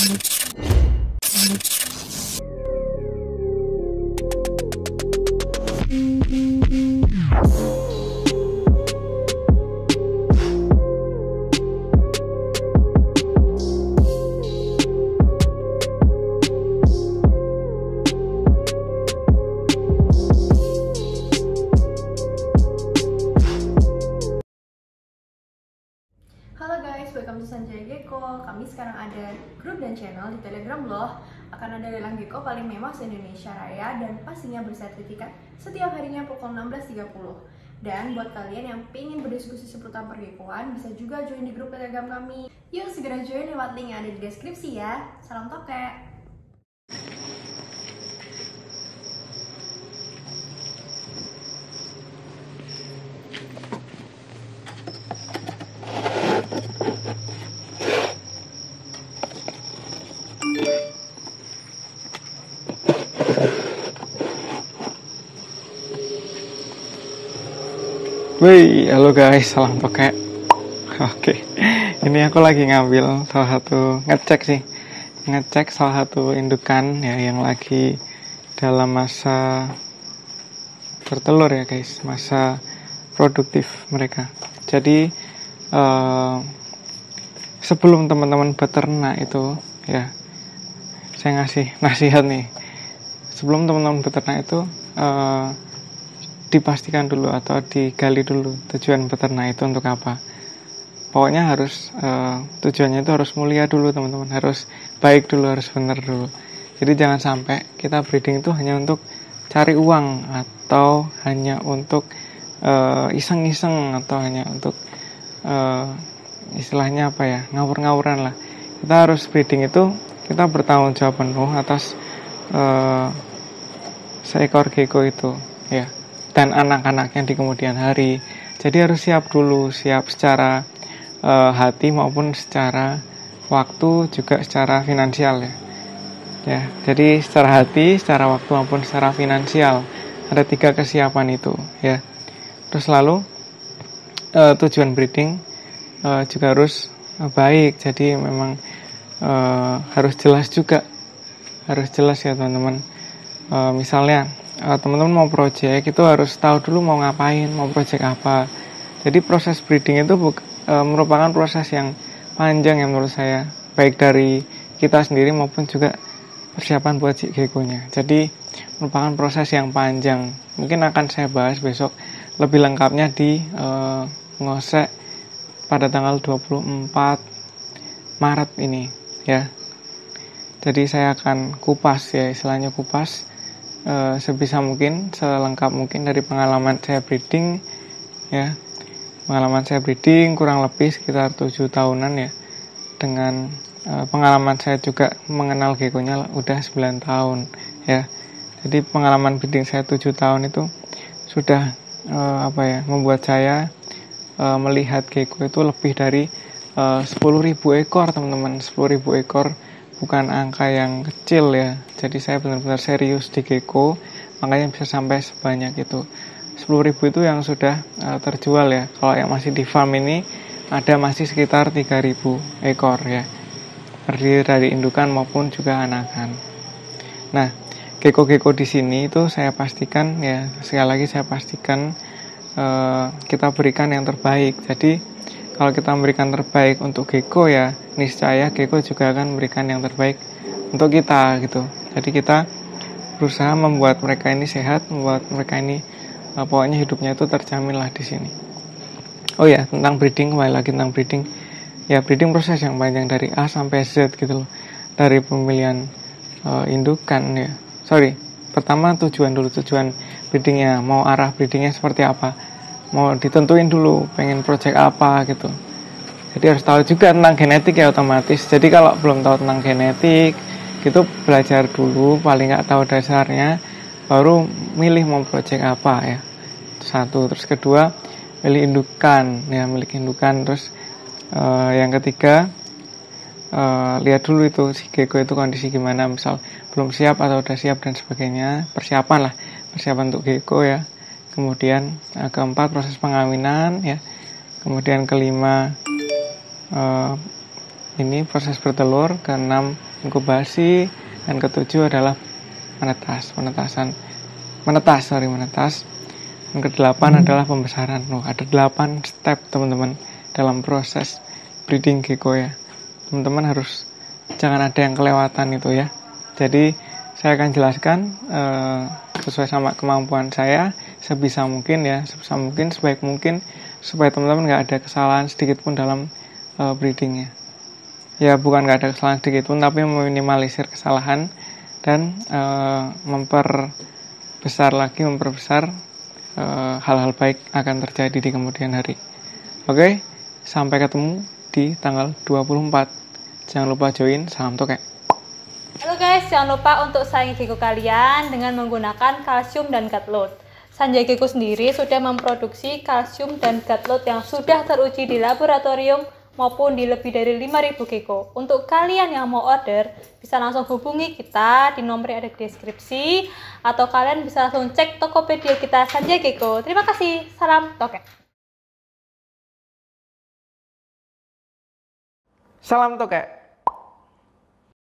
Halo guys, welcome to Sanjaya Gecko. Kami sekarang ada grup dan channel di Telegram loh. Akan ada lelang gecko paling mewah se-Indonesia Raya dan pastinya bersertifikat setiap harinya pukul 16.30. Dan buat kalian yang pengen berdiskusi seputar pergekoan, bisa juga join di grup Telegram kami. Yuk segera join lewat link yang ada di deskripsi ya. Salam tokek. Wih, halo guys, salam tokek. Oke, ini aku lagi ngambil ngecek salah satu indukan ya yang lagi dalam masa bertelur ya guys, masa produktif mereka. Jadi sebelum teman-teman beternak itu ya, saya ngasih nasihat nih. Sebelum teman-teman beternak itu dipastikan dulu atau digali dulu tujuan beternak itu untuk apa. Pokoknya harus tujuannya itu harus mulia dulu teman-teman, harus baik dulu, harus benar dulu. Jadi jangan sampai kita breeding itu hanya untuk cari uang atau hanya untuk iseng-iseng atau hanya untuk istilahnya apa ya, ngawur-ngawuran lah. Kita harus breeding itu kita bertanggung jawab penuh atas seekor gecko itu ya, dan anak-anaknya di kemudian hari. Jadi harus siap dulu, siap secara hati maupun secara waktu, juga secara finansial ya. Ya, jadi secara hati, secara waktu maupun secara finansial. Ada 3 kesiapan itu ya. Terus lalu tujuan breeding juga harus baik. Jadi memang harus jelas juga. Harus jelas ya teman-teman. Misalnya teman-teman mau project itu harus tahu dulu mau ngapain, mau project apa. Jadi proses breeding itu merupakan proses yang panjang ya menurut saya, baik dari kita sendiri maupun juga persiapan buat si gecko-nya. Jadi merupakan proses yang panjang. Mungkin akan saya bahas besok lebih lengkapnya di ngosek pada tanggal 24 Maret ini ya. Jadi saya akan kupas ya, istilahnya kupas sebisa mungkin, selengkap mungkin dari pengalaman saya breeding ya. Pengalaman saya breeding kurang lebih sekitar 7 tahunan ya. Dengan pengalaman saya juga mengenal gecko-nya udah 9 tahun ya. Jadi pengalaman breeding saya 7 tahun itu sudah membuat saya melihat gecko itu lebih dari 10.000 ekor teman-teman. 10.000 ekor bukan angka yang kecil ya. Jadi saya benar-benar serius di gecko, makanya bisa sampai sebanyak itu. 10.000 itu yang sudah terjual ya. Kalau yang masih di farm ini ada masih sekitar 3.000 ekor ya, terdiri dari indukan maupun juga anakan. Nah, gecko-gecko di sini itu saya pastikan ya, sekali lagi saya pastikan kita berikan yang terbaik. Jadi kalau kita memberikan terbaik untuk gecko ya, niscaya gecko juga akan memberikan yang terbaik untuk kita gitu. Jadi kita berusaha membuat mereka ini sehat, membuat mereka ini pokoknya hidupnya itu terjamin lah di sini. Oh ya, tentang breeding, kembali lagi tentang breeding. Ya, breeding proses yang panjang dari A sampai Z gitu loh. Dari pemilihan indukan ya. Pertama tujuan breedingnya, mau arah breedingnya seperti apa. Mau ditentuin dulu pengen project apa gitu. Jadi harus tahu juga tentang genetik ya otomatis. Jadi kalau belum tahu tentang genetik gitu, belajar dulu, paling nggak tahu dasarnya, baru milih mau project apa ya. Satu. Terus kedua, milih indukan ya, terus yang ketiga, lihat dulu itu si gecko itu kondisi gimana, misal belum siap atau udah siap dan sebagainya. Persiapan untuk gecko ya. Kemudian keempat, proses pengawinan ya. Kemudian kelima, ini proses bertelur. Keenam, inkubasi, dan ketujuh adalah menetas. Yang kedelapan adalah pembesaran. Ada 8 step teman-teman dalam proses breeding gecko ya. Teman-teman harus jangan ada yang kelewatan itu ya. Jadi saya akan jelaskan sesuai sama kemampuan saya, sebisa mungkin ya, sebaik mungkin, supaya teman-teman nggak ada kesalahan sedikit pun dalam breedingnya. Ya bukan nggak ada kesalahan sedikit pun, tapi meminimalisir kesalahan dan memperbesar hal-hal baik akan terjadi di kemudian hari. Oke, sampai ketemu di tanggal 24. Jangan lupa join, salam tokek. Halo guys, jangan lupa untuk sayangi gecko kalian dengan menggunakan kalsium dan gut load. Sanjay Gecko sendiri sudah memproduksi kalsium dan gut load yang sudah teruji di laboratorium maupun di lebih dari 5.000 gecko. Untuk kalian yang mau order, bisa langsung hubungi kita di nomor yang ada di deskripsi, atau kalian bisa langsung cek Tokopedia kita Sanjay Gecko. Terima kasih, salam tokek. Salam tokek.